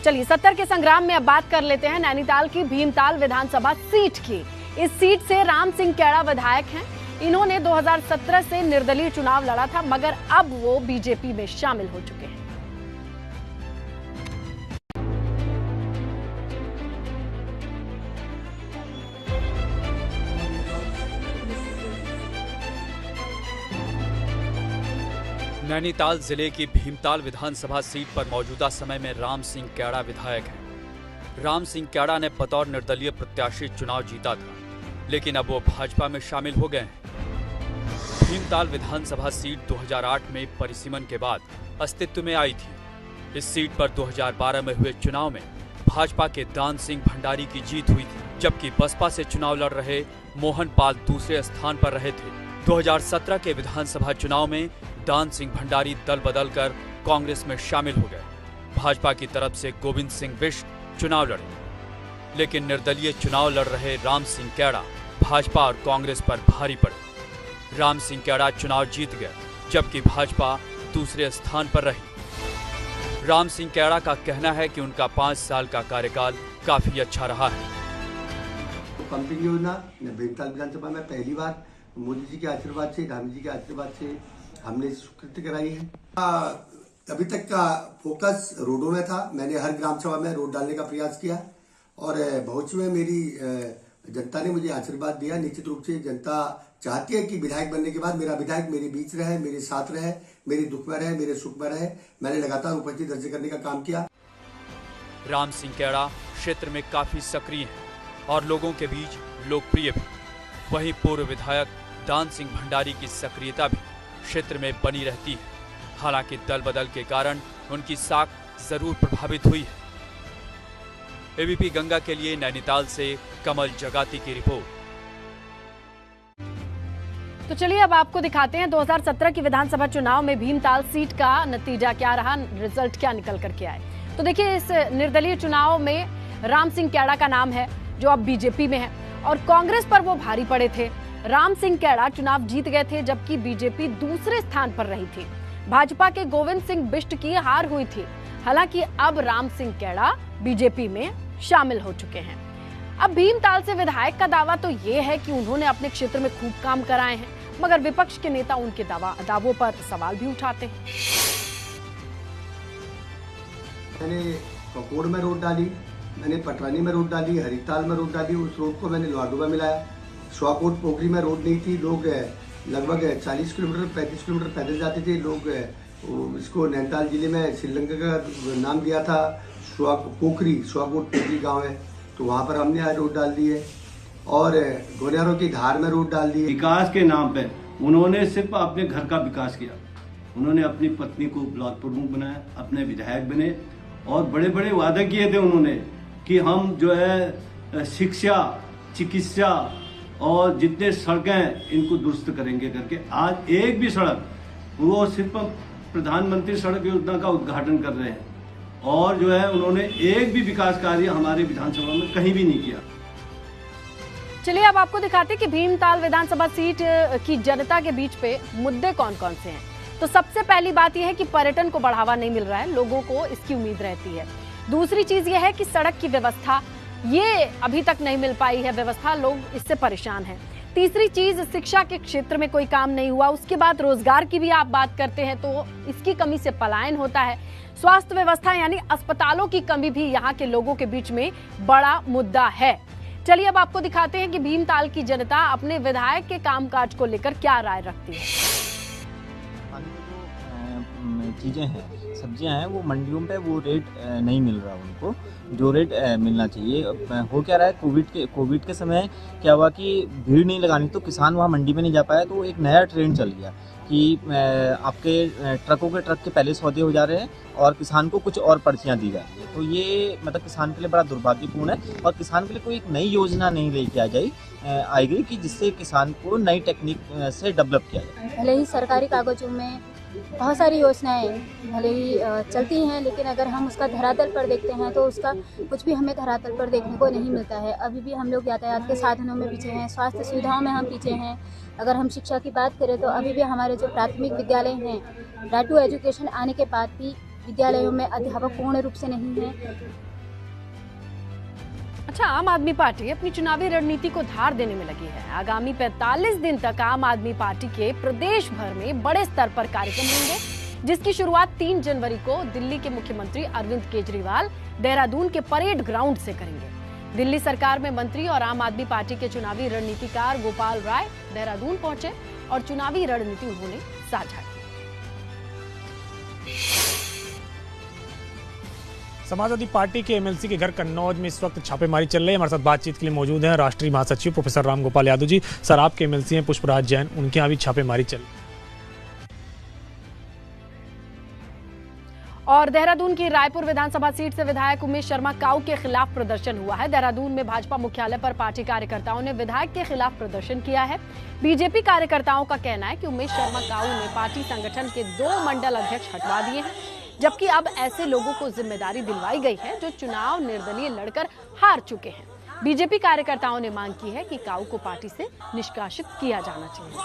चलिए 70 के संग्राम में अब बात कर लेते हैं नैनीताल की भीमताल विधानसभा सीट की। इस सीट से राम सिंह कैड़ा विधायक हैं। इन्होंने 2017 से निर्दलीय चुनाव लड़ा था, मगर अब वो बीजेपी में शामिल हो चुके हैं। नैनीताल जिले की भीमताल विधानसभा सीट पर मौजूदा समय में राम सिंह कैड़ा विधायक हैं। राम सिंह कैड़ा ने बतौर निर्दलीय प्रत्याशी चुनाव जीता था, लेकिन अब वो भाजपा में शामिल हो गए हैं। भीमताल विधानसभा सीट 2008 में परिसीमन के बाद अस्तित्व में आई थी। इस सीट पर 2012 में हुए चुनाव में भाजपा के दान सिंह भंडारी की जीत हुई थी, जबकि बसपा से चुनाव लड़ रहे मोहन पाल दूसरे स्थान पर रहे थे। 2017 के विधानसभा चुनाव में दान सिंह भंडारी दल बदलकर कांग्रेस में शामिल हो गए। भाजपा की तरफ से गोविंद सिंह बिष्ट चुनाव लड़े, लेकिन निर्दलीय चुनाव लड़ रहे राम सिंह कैड़ा भाजपा और कांग्रेस पर भारी पड़े। राम सिंह कैड़ा चुनाव जीत गए, जबकि भाजपा दूसरे स्थान पर रही। राम सिंह कैड़ा का कहना है कि उनका 5 साल का कार्यकाल काफी अच्छा रहा है। पंपिंग योजना भीमताल विधानसभा में पहली बार मोदी जी के आशीर्वाद से, गांधी जी के आशीर्वाद से हमने स्वीकृति कराई है। अभी तक का फोकस रोडों में था। मैंने हर ग्राम सभा में रोड डालने का प्रयास किया और बहुत में मेरी जनता ने मुझे आशीर्वाद दिया। निश्चित रूप से जनता चाहती है कि विधायक बनने के बाद मेरा विधायक मेरे बीच रहे, मेरे साथ रहे, मेरे दुख में रहे, मेरे सुख में रहे। मैंने लगातार उपस्थित दर्ज करने का काम किया। राम सिंह कैड़ा क्षेत्र में काफी सक्रिय हैं और लोगों के बीच लोकप्रिय भी। वहीं पूर्व विधायक दान सिंह भंडारी की सक्रियता भी क्षेत्र में बनी रहती है। हालांकि दल बदल के कारण उनकी साख जरूर प्रभावित हुई है। एबीपी गंगा के लिए नैनीताल से कमल जगाती की रिपोर्ट। तो चलिए अब आपको दिखाते हैं 2017 की विधानसभा चुनाव में भीमताल सीट का नतीजा क्या रहा, रिजल्ट क्या निकल करके आए। तो देखिए, इस निर्दलीय चुनाव में राम सिंह कैड़ा का नाम है, जो अब बीजेपी में है, और कांग्रेस पर वो भारी पड़े थे। राम सिंह कैड़ा चुनाव जीत गए थे, जबकि बीजेपी दूसरे स्थान पर रही थी। भाजपा के गोविंद सिंह बिष्ट की हार हुई थी। हालांकि अब राम सिंह कैड़ा बीजेपी में शामिल हो चुके हैं। अब भीमताल से विधायक का दावा तो ये है कि उन्होंने अपने क्षेत्र में खूब काम कराए हैं, मगर विपक्ष के नेता उनके दावों पर सवाल भी उठाते हैं। मैंने ककोड़ में रोड डाली, मैंने पटरानी में रोड डाली, हरिताल में रोड डाली। उस रोड को मैंने लोहाडू में मिलाया। स्वाकोट पोखरी में रोड नहीं थी। लोग लगभग 40 किलोमीटर 35 किलोमीटर पैदल जाते थे। लोग इसको नैनीताल जिले में श्रीलंका का नाम दिया था। स्वाकोट पोखरी गांव है, तो वहां पर हमने आज रोड डाल दी है। और गोनियारों की धार में रोड डाल दी है। विकास के नाम पे उन्होंने सिर्फ अपने घर का विकास किया। उन्होंने अपनी पत्नी को ब्लॉक प्रमुख बनाया, अपने विधायक बने और बड़े बड़े वादे किए थे उन्होंने कि हम जो है शिक्षा, चिकित्सा और जितने सड़कें इनको दुरुस्त करेंगे करके। आज एक भी सड़क, वो सिर्फ प्रधानमंत्री सड़क योजना का उद्घाटन कर रहे हैं और जो है उन्होंने एक भी विकास कार्य हमारे विधानसभा में कहीं भी नहीं किया। चलिए अब आपको दिखाते हैं कि भीमताल विधानसभा सीट की जनता के बीच पे मुद्दे कौन कौन से हैं। तो सबसे पहली बात यह है कि पर्यटन को बढ़ावा नहीं मिल रहा है, लोगों को इसकी उम्मीद रहती है। दूसरी चीज यह है कि सड़क की व्यवस्था, ये अभी तक नहीं मिल पाई है व्यवस्था, लोग इससे परेशान हैं। तीसरी चीज, शिक्षा के क्षेत्र में कोई काम नहीं हुआ। उसके बाद रोजगार की भी आप बात करते हैं तो इसकी कमी से पलायन होता है। स्वास्थ्य व्यवस्था यानी अस्पतालों की कमी भी यहाँ के लोगों के बीच में बड़ा मुद्दा है। चलिए अब आपको दिखाते हैं कि भीमताल की जनता अपने विधायक के कामकाज को लेकर क्या राय रखती है। चीज़ें हैं, सब्जियां हैं, वो मंडियों पे वो रेट नहीं मिल रहा उनको, जो रेट मिलना चाहिए। हो क्या रहा है, कोविड के समय क्या हुआ कि भीड़ नहीं लगानी तो किसान वहाँ मंडी में नहीं जा पाया। तो एक नया ट्रेंड चल गया कि आपके ट्रकों के ट्रक के पहले सौदे हो जा रहे हैं और किसान को कुछ और पर्चियाँ दी जा रही है। तो ये मतलब किसान के लिए बड़ा दुर्भाग्यपूर्ण है और किसान के लिए कोई एक नई योजना नहीं लेके आई गई कि जिससे किसान को नई टेक्निक से डेवलप किया जाए। भले ही सरकारी कागजों में बहुत सारी योजनाएं भले ही चलती हैं, लेकिन अगर हम उसका धरातल पर देखते हैं तो उसका कुछ भी हमें धरातल पर देखने को नहीं मिलता है। अभी भी हम लोग यातायात के साधनों में पीछे हैं, स्वास्थ्य सुविधाओं में हम पीछे हैं। अगर हम शिक्षा की बात करें तो अभी भी हमारे जो प्राथमिक विद्यालय हैं, राइट टू एजुकेशन आने के बाद भी विद्यालयों में अध्यापक पूर्ण रूप से नहीं है। अच्छा, आम आदमी पार्टी अपनी चुनावी रणनीति को धार देने में लगी है। आगामी 45 दिन तक आम आदमी पार्टी के प्रदेश भर में बड़े स्तर पर कार्यक्रम होंगे, जिसकी शुरुआत 3 जनवरी को दिल्ली के मुख्यमंत्री अरविंद केजरीवाल देहरादून के परेड ग्राउंड से करेंगे। दिल्ली सरकार में मंत्री और आम आदमी पार्टी के चुनावी रणनीतिकार गोपाल राय देहरादून पहुंचे और चुनावी रणनीति उन्होंने साझा की। समाजवादी पार्टी के एमएलसी के घर कन्नौज में इस वक्त छापेमारी चल रही है। हमारे साथ बातचीत के लिए मौजूद हैं राष्ट्रीय महासचिव प्रोफेसर राम गोपाल यादव जी। सर, आपके एमएलसी हैं पुष्पराज जैन, उनके यहाँ भी छापेमारी चल रही है। और देहरादून की रायपुर विधानसभा सीट से विधायक उमेश शर्मा काऊ के खिलाफ प्रदर्शन हुआ है। देहरादून में भाजपा मुख्यालय पर पार्टी कार्यकर्ताओं ने विधायक के खिलाफ प्रदर्शन किया है। बीजेपी कार्यकर्ताओं का कहना है कि उमेश शर्मा काऊ ने पार्टी संगठन के 2 मंडल अध्यक्ष हटवा दिए हैं, जबकि अब ऐसे लोगों को जिम्मेदारी दिलवाई गई है जो चुनाव निर्दलीय लड़कर हार चुके हैं। बीजेपी कार्यकर्ताओं ने मांग की है कि काऊ को पार्टी से निष्कासित किया जाना चाहिए।